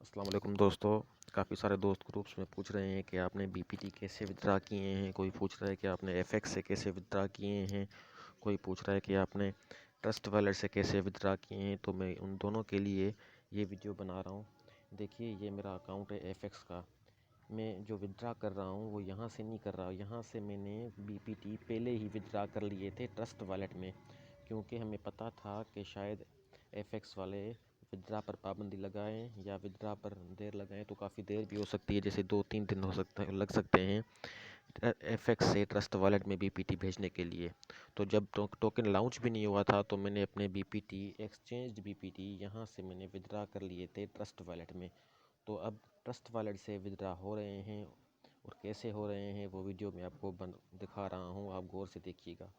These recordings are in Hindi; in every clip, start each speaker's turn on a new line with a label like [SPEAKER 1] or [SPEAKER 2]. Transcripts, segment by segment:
[SPEAKER 1] अस्सलाम वालेकुम दोस्तों। काफ़ी सारे दोस्त ग्रुप्स में पूछ रहे हैं कि आपने बीपीटी कैसे विड्रा किए हैं। कोई पूछ रहा है कि आपने एफएक्स से कैसे विड्रा किए हैं। कोई पूछ रहा है कि आपने ट्रस्ट वॉलेट से कैसे विड्रा किए हैं। तो मैं उन दोनों के लिए ये वीडियो बना रहा हूँ। देखिए, ये मेरा अकाउंट है एफएक्स का। मैं जो विड्रा कर रहा हूँ वो यहाँ से नहीं कर रहा। यहाँ से मैंने बीपीटी पहले ही विड्रा कर लिए थे ट्रस्ट वॉलेट में, क्योंकि हमें पता था कि शायद एफएक्स वाले विड्रा पर पाबंदी लगाएं या विड्रा पर देर लगाएं, तो काफ़ी देर भी हो सकती है, जैसे 2-3 दिन लग सकते हैं एफएक्स से ट्रस्ट वॉलेट में बीपीटी भेजने के लिए। तो जब टोकन लॉन्च भी नहीं हुआ था तो मैंने अपने बीपीटी एक्सचेंज बीपीटी यहाँ से मैंने विड्रा कर लिए थे ट्रस्ट वॉलेट में। तो अब ट्रस्ट वॉलेट से विड्रा हो रहे हैं और कैसे हो रहे हैं वो वीडियो मैं आपको दिखा रहा हूँ। आप गौर से देखिएगा।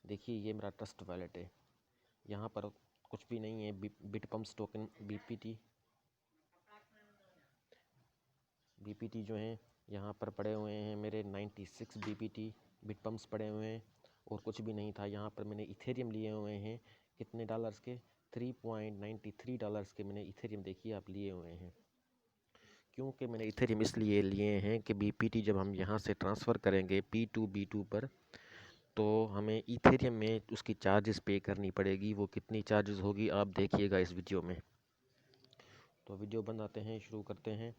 [SPEAKER 1] देखिए, ये मेरा ट्रस्ट वॉलेट है। यहाँ पर कुछ भी नहीं है। बिटपम्प्स टोकन बीपीटी जो हैं यहाँ पर पड़े हुए हैं। मेरे 96 बीपीटी बिटपम्प्स पड़े हुए हैं और कुछ भी नहीं था। यहाँ पर मैंने इथेरियम लिए हुए हैं। कितने डॉलर्स के? $3.93 के मैंने इथेरियम, देखिए आप, लिए हुए हैं। क्योंकि मैंने इथेरियम इसलिए लिए हैं कि बीपीटी जब हम यहाँ से ट्रांसफ़र करेंगे P2B2 पर, तो हमें इथेरियम में उसकी चार्जेस पे करनी पड़ेगी। वो कितनी चार्जेस होगी आप देखिएगा इस वीडियो में। तो वीडियो बनाते हैं, शुरू करते हैं।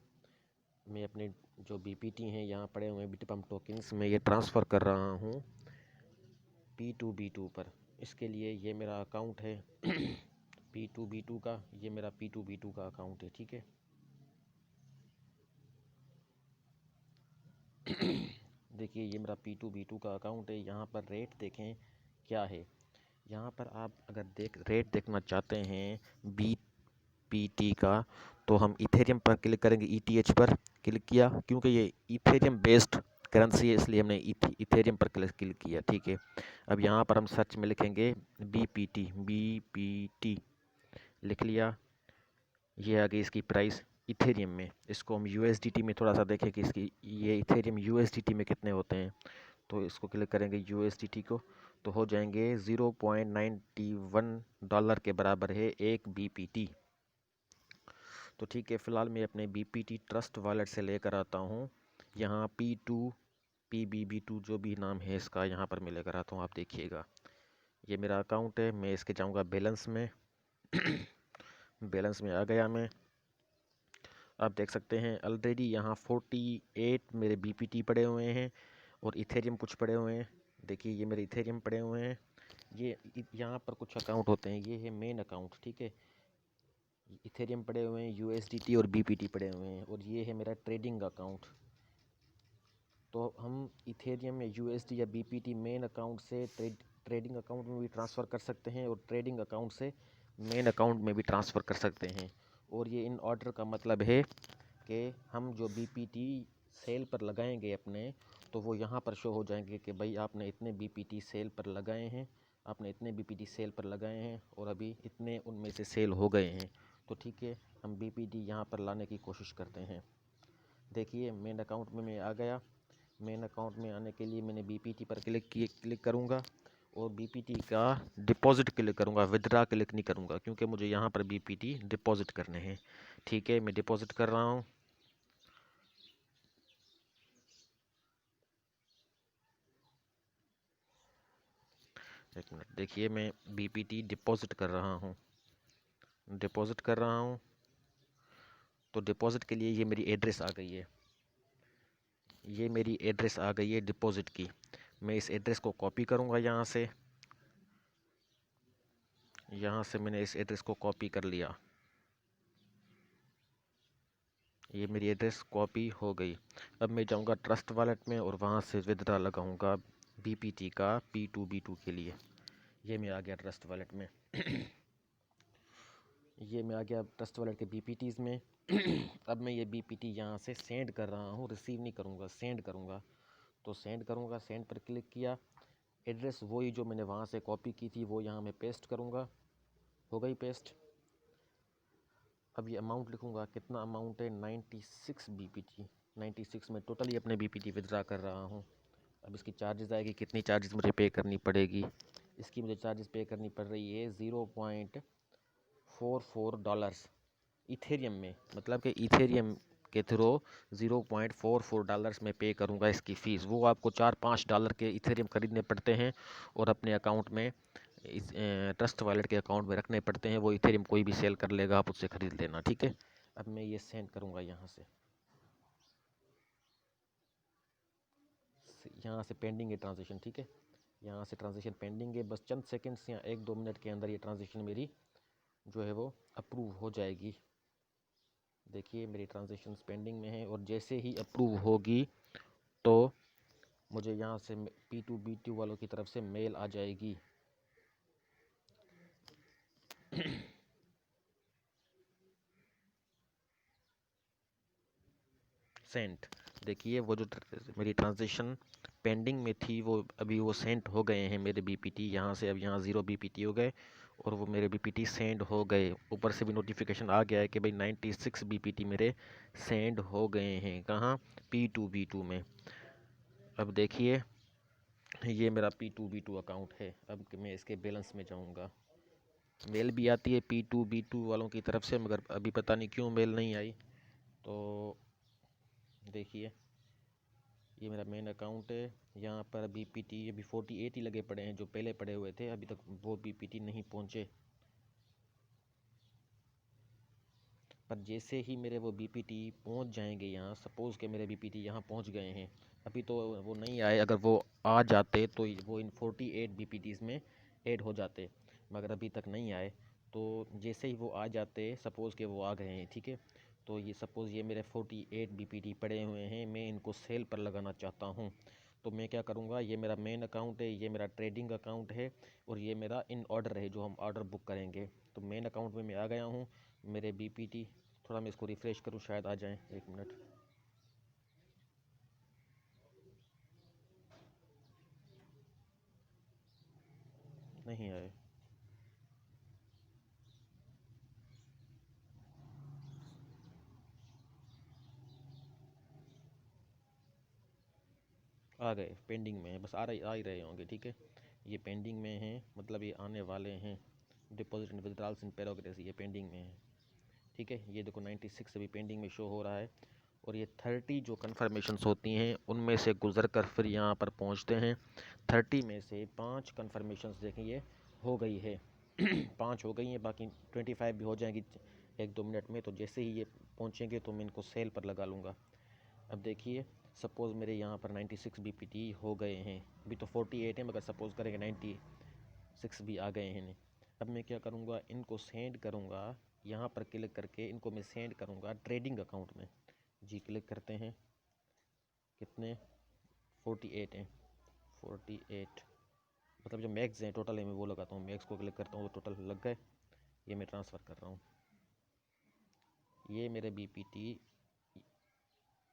[SPEAKER 1] मैं अपने जो बीपीटी हैं यहाँ पड़े हुए हैं बिटपम्प टोकन्स में, ये ट्रांसफ़र कर रहा हूँ P2B2 पर। इसके लिए ये मेरा अकाउंट है P2B2 का। ये मेरा P2B2 का अकाउंट है, ठीक है। देखिए, ये मेरा P2B2 का अकाउंट है। यहाँ पर रेट देखें क्या है। यहाँ पर आप अगर रेट देखना चाहते हैं बीपीटी का, तो हम इथेरियम पर क्लिक करेंगे। ईटीएच पर क्लिक किया, क्योंकि ये इथेरियम बेस्ड करेंसी है, इसलिए हमने इथेरियम पर क्लिक किया, ठीक है। अब यहाँ पर हम सर्च में लिखेंगे बीपीटी लिख लिया। ये आ गई इसकी प्राइस इथेरियम में। इसको हम यूएसडीटी में थोड़ा सा देखें कि इसकी ये इथेरियम यूएसडीटी में कितने होते हैं। तो इसको क्लिक करेंगे यूएसडीटी को, तो हो जाएंगे $0.91 के बराबर है एक बीपीटी। तो ठीक है, फ़िलहाल मैं अपने बीपीटी ट्रस्ट वॉलेट से लेकर आता हूँ। यहाँ PBB2 जो भी नाम है इसका, यहाँ पर मैं लेकर आता हूँ। आप देखिएगा, ये मेरा अकाउंट है। मैं इसके जाऊँगा बैलेंस में बैलेंस में आ गया मैं। आप देख सकते हैं ऑलरेडी यहाँ 48 मेरे बीपीटी पड़े हुए हैं और इथेरियम कुछ पड़े हुए हैं। देखिए, ये मेरे इथेरियम पड़े हुए हैं। ये यहाँ पर कुछ अकाउंट होते हैं, ये है मेन अकाउंट, ठीक है। इथेरियम पड़े हुए हैं, यूएसडीटी और बीपीटी पड़े हुए हैं, और ये है मेरा ट्रेडिंग अकाउंट। तो हम इथेरियम या यूएसडी या बीपीटी मेन अकाउंट से ट्रेडिंग अकाउंट में भी ट्रांसफ़र कर सकते हैं और ट्रेडिंग अकाउंट से मेन अकाउंट में भी ट्रांसफ़र कर सकते हैं। और ये इन ऑर्डर का मतलब है कि हम जो बीपीटी सेल पर लगाएंगे अपने, तो वो यहाँ पर शो हो जाएंगे कि भाई आपने इतने बीपीटी सेल पर लगाए हैं, आपने इतने बीपीटी सेल पर लगाए हैं और अभी इतने उनमें से सेल हो गए हैं। तो ठीक है, हम बीपीटी यहाँ पर लाने की कोशिश करते हैं। देखिए, मेन अकाउंट में मैं आ गया। मेन अकाउंट में आने के लिए मैंने बीपीटी पर क्लिक करूँगा और बीपीटी का डिपॉज़िट क्लिक करूँगा। विदड्रा क्लिक नहीं करूँगा, क्योंकि मुझे यहाँ पर बीपीटी डिपॉज़िट करने हैं। ठीक है, मैं डिपॉज़िट कर रहा हूँ। एक मिनट, देखिए, मैं बीपीटी डिपॉज़िट कर रहा हूँ। तो डिपॉज़िट के लिए ये मेरी एड्रेस आ गई है। ये मेरी एड्रेस आ गई है डिपॉज़िट की। मैं इस एड्रेस को कॉपी करूँगा यहाँ से मैंने इस एड्रेस को कॉपी कर लिया। ये मेरी एड्रेस कॉपी हो गई। अब मैं जाऊँगा ट्रस्ट वॉलेट में और वहाँ से विदड्रा लगाऊँगा बीपीटी का P2B2 के लिए। ये मैं आ गया ट्रस्ट वॉलेट में ये मैं आ गया ट्रस्ट वॉलेट के बीपीटीज़ में। अब मैं ये बीपीटी यहाँ से सेंड कर रहा हूँ, रिसीव नहीं करूँगा, सेंड करूँगा। तो सेंड करूँगा, सेंड पर क्लिक किया। एड्रेस वही जो मैंने वहाँ से कॉपी की थी वो यहाँ मैं पेस्ट करूँगा। हो गई पेस्ट। अब ये अमाउंट लिखूँगा, कितना अमाउंट है, 96 बीपीटी। 96 में टोटली अपने बीपीटी विदड्रा कर रहा हूँ। अब इसकी चार्जेस आएगी, कितनी चार्जेस मुझे पे करनी पड़ेगी। इसकी मुझे चार्जेस पे करनी पड़ रही है $0.44 इथेरियम में, मतलब कि इथेरियम के थ्रू $0.44 में पे करूँगा इसकी फ़ीस। वो आपको $4-5 के इथेरियम खरीदने पड़ते हैं और अपने अकाउंट में इस ट्रस्ट वॉलेट के अकाउंट में रखने पड़ते हैं। वो इथेरियम कोई भी सेल कर लेगा, आप उससे ख़रीद लेना, ठीक है। अब मैं ये सेंड करूँगा यहाँ से पेंडिंग है ट्रांजेक्शन, ठीक है। यहाँ से ट्रांजेक्शन पेंडिंग है, बस चंद सेकंड्स या 1-2 मिनट के अंदर ये ट्रांजेक्शन मेरी जो है वो अप्रूव हो जाएगी। देखिए मेरी ट्रांजेक्शन पेंडिंग में है और जैसे ही अप्रूव होगी तो मुझे यहाँ से P2B2 वालों की तरफ से मेल आ जाएगी। सेंट, देखिए वो जो मेरी ट्रांजेक्शन पेंडिंग में थी वो अभी वो सेंट हो गए हैं मेरे बीपीटी। यहाँ से अब यहाँ 0 बीपीटी हो गए और वो मेरे बीपीटी सेंड हो गए। ऊपर से भी नोटिफिकेशन आ गया है कि भाई 96 बीपीटी मेरे सेंड हो गए हैं। कहाँ? P2B2 में। अब देखिए ये मेरा P2B2 अकाउंट है। अब मैं इसके बैलेंस में जाऊँगा। मेल भी आती है P2B2 वालों की तरफ से, मगर अभी पता नहीं क्यों मेल नहीं आई। तो देखिए ये मेरा मेन अकाउंट है। यहाँ पर बीपीटी अभी 48 ही लगे पड़े हैं, जो पहले पड़े हुए थे अभी तक वो बीपीटी नहीं पहुँचे। पर जैसे ही मेरे वो बीपीटी पहुँच जाएंगे यहाँ, सपोज़ कि मेरे बीपीटी यहाँ पहुँच गए हैं, अभी तो वो नहीं आए, अगर वो आ जाते तो वो इन 48 बीपीटीज़ में ऐड हो जाते, मगर अभी तक नहीं आए। तो जैसे ही वो आ जाते, सपोज़ कि वो आ गए हैं, ठीक है, तो ये सपोज़ ये मेरे 48 बीपीटी पड़े हुए हैं, मैं इनको सेल पर लगाना चाहता हूँ। तो मैं क्या करूँगा, ये मेरा मेन अकाउंट है, ये मेरा ट्रेडिंग अकाउंट है और ये मेरा इन ऑर्डर है जो हम ऑर्डर बुक करेंगे। तो मेन अकाउंट में मैं आ गया हूँ। मेरे बीपीटी, थोड़ा मैं इसको रिफ़्रेश करूँ, शायद आ जाएं। 1 मिनट। नहीं आए। आ गए, पेंडिंग में है, बस आ ही रहे होंगे, ठीक है। ये पेंडिंग में हैं, मतलब ये आने वाले हैं। Deposit and withdrawals in progress, ये पेंडिंग में है, ठीक है। ये देखो 96 अभी पेंडिंग में शो हो रहा है और ये 30 जो कन्फर्मेशंस होती हैं उनमें से गुजर कर फिर यहाँ पर पहुँचते हैं। 30 में से 5 कन्फर्मेशंस देखें ये हो गई है। 5 हो गई हैं, बाकी 25 भी हो जाएंगी 1-2 मिनट में। तो जैसे ही ये पहुँचेंगे तो मैं इनको सेल पर लगा लूँगा। अब देखिए सपोज़ मेरे यहाँ पर 96 बीपीटी हो गए हैं, अभी तो 48 है, मगर सपोज़ करेंगे 96 भी आ गए हैं। अब मैं क्या करूँगा, इनको सेंड करूँगा, यहाँ पर क्लिक करके इनको मैं सेंड करूँगा ट्रेडिंग अकाउंट में। जी क्लिक करते हैं। कितने? 48 हैं। 48 मतलब जो मैक्स हैं टोटल है, मैं वो लगाता हूँ, मैक्स को क्लिक करता हूँ तो टोटल लग गए। ये मैं ट्रांसफ़र कर रहा हूँ। ये मेरे बीपीटी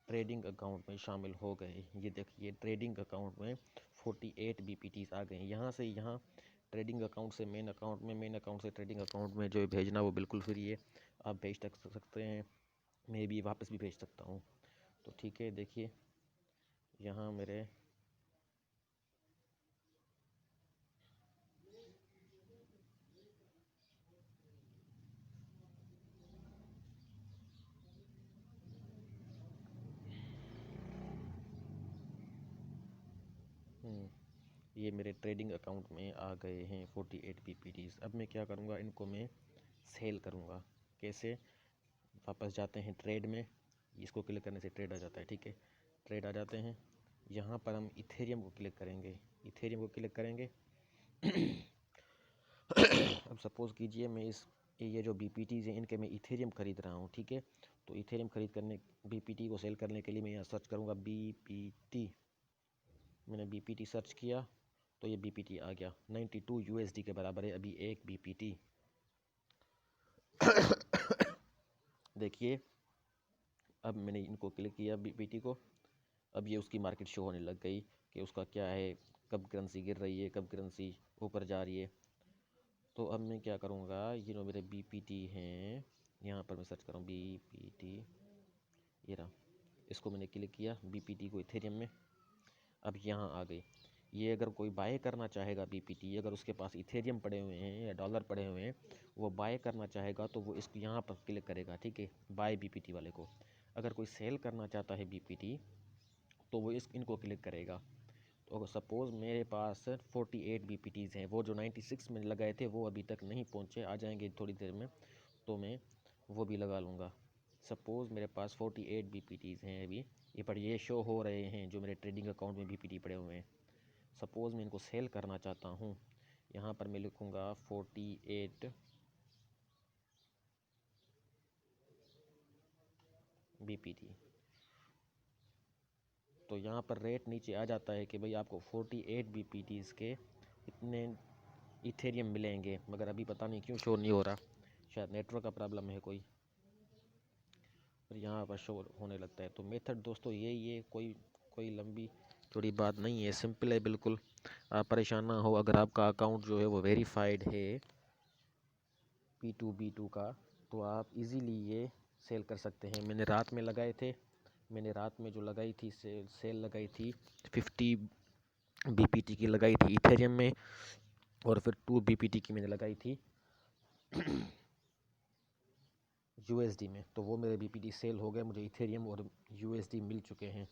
[SPEAKER 1] ट्रेडिंग अकाउंट में शामिल हो गए। ये देखिए ट्रेडिंग अकाउंट में 48 बीपीटीज आ गए। यहाँ से यहाँ ट्रेडिंग अकाउंट से मेन अकाउंट में, मेन अकाउंट से ट्रेडिंग अकाउंट में जो भेजना वो बिल्कुल फ्री है, आप भेज सकते हैं। मैं भी वापस भी भेज सकता हूँ। तो ठीक है, देखिए यहाँ मेरे ये मेरे ट्रेडिंग अकाउंट में आ गए हैं 48 बीपीटीज। अब मैं क्या करूँगा, इनको मैं सेल करूँगा। कैसे? वापस जाते हैं ट्रेड में, इसको क्लिक करने से ट्रेड आ जाता है, ठीक है। ट्रेड आ जाते हैं, यहाँ पर हम इथेरियम को क्लिक करेंगे। इथेरियम को क्लिक करेंगे। अब सपोज़ कीजिए मैं ये जो बीपीटीज़ हैं इनके मैं इथेरियम ख़रीद रहा हूँ, ठीक है। तो इथेरियम ख़रीद करने, बीपीटी को सेल करने के लिए मैं यहाँ सर्च करूँगा बीपीटी। मैंने बीपीटी सर्च किया तो ये बीपीटी आ गया। 92 यूएसडी के बराबर है अभी एक बीपीटी। देखिए अब मैंने इनको क्लिक किया बीपीटी को, अब ये उसकी मार्केट शो होने लग गई कि उसका क्या है, कब करेंसी गिर रही है, कब करेंसी ऊपर जा रही है। तो अब मैं क्या करूँगा, ये जो मेरे बीपीटी हैं, यहाँ पर मैं सर्च करूँ बीपीटी, ये रहा, इसको मैंने क्लिक किया बीपीटी को इथेरियम में। अब यहाँ आ गई। ये अगर कोई बाय करना चाहेगा बीपीटी, अगर उसके पास इथेरियम पड़े हुए हैं या डॉलर पड़े हुए हैं, वो बाय करना चाहेगा तो वो इस यहाँ पर क्लिक करेगा, ठीक है, बाय बीपीटी वाले को। अगर कोई सेल करना चाहता है बीपीटी तो वो इनको क्लिक करेगा। तो अगर सपोज़ मेरे पास 48 बीपीटीज़ हैं, वो जो 96 में लगाए थे वो अभी तक नहीं पहुँचे, आ जाएंगे थोड़ी देर में, तो मैं वो भी लगा लूँगा। सपोज़ मेरे पास 48 बीपीटीज़ हैं अभी, ये पर ये शो हो रहे हैं जो मेरे ट्रेडिंग अकाउंट में बीपीटी पड़े हुए हैं। सपोज़ मैं इनको सेल करना चाहता हूँ, यहाँ पर मैं लिखूँगा 48 बीपीटी। तो यहाँ पर रेट नीचे आ जाता है कि भाई आपको 48 बीपीटीज़ के इतने इथेरियम मिलेंगे, मगर अभी पता नहीं क्यों शो नहीं हो रहा, शायद नेटवर्क का प्रॉब्लम है कोई, और यहाँ पर शो होने लगता है। तो मेथड दोस्तों यही है, कोई लंबी चौड़ी बात नहीं है, सिंपल है बिल्कुल। आप परेशान ना हो, अगर आपका अकाउंट जो है वो वेरीफाइड है P2B2 का, तो आप इजीली ये सेल कर सकते हैं। मैंने रात में लगाए थे, मैंने रात में जो लगाई थी सेल लगाई थी 50 बीपीटी की लगाई थी इथेरियम में, और फिर 2 बीपीटी की मैंने लगाई थी यूएसडी में। तो वो मेरे बीपीटी सेल हो गए, मुझे इथेरियम और यूएसडी मिल चुके हैं।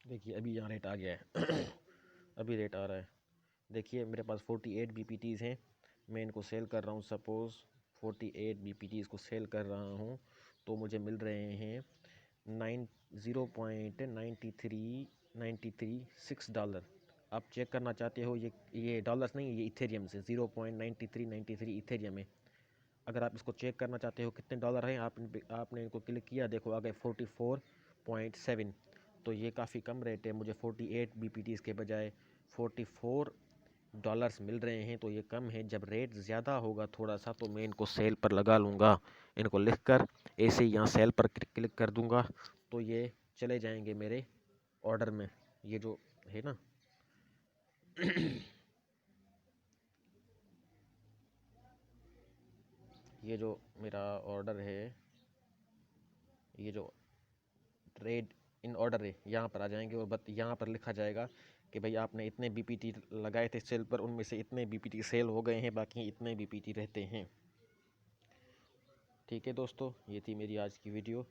[SPEAKER 1] देखिए अभी यहाँ रेट आ गया है अभी रेट आ रहा है, देखिए मेरे पास 48 बीपीटीज़ हैं, मैं इनको सेल कर रहा हूँ। सपोज़ 48 बीपीटीज़ को सेल कर रहा हूँ तो मुझे मिल रहे हैं 0.9396 डॉलर। आप चेक करना चाहते हो, ये डॉलर्स नहीं है, ये इथेरियम से 0.9393 इथेरियम है। अगर आप इसको चेक करना चाहते हो कितने डॉलर हैं, आपने इनको क्लिक किया, देखो आ गए 44.7। तो ये काफ़ी कम रेट है, मुझे 48 बीपीटीज़ के बजाय 44 डॉलर्स मिल रहे हैं, तो ये कम है। जब रेट ज़्यादा होगा थोड़ा सा तो मैं इनको सेल पर लगा लूँगा, इनको लिख कर ऐसे ही यहाँ सेल पर क्लिक कर दूँगा, तो ये चले जाएंगे मेरे ऑर्डर में, ये जो है ना ये जो मेरा ऑर्डर है, ये जो ट्रेड इन ऑर्डर है, यहाँ पर आ जाएंगे और बस यहाँ पर लिखा जाएगा कि भाई आपने इतने बीपीटी लगाए थे सेल पर, उनमें से इतने बीपीटी सेल हो गए हैं, बाकी इतने बीपीटी रहते हैं। ठीक है दोस्तों, ये थी मेरी आज की वीडियो।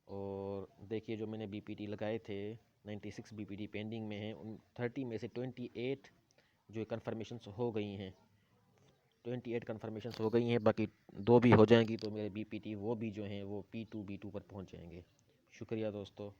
[SPEAKER 1] और देखिए जो मैंने बीपीटी लगाए थे 96 बीपीटी पेंडिंग में हैं, उन 30 में से 28 जो कन्फर्मेशंस हो गई हैं, 28 कन्फर्मेशंस हो गई हैं, बाकी 2 भी हो जाएंगी तो मेरे बीपीटी वो भी जो हैं वो P2B2 पर पहुंच जाएंगे। शुक्रिया दोस्तों।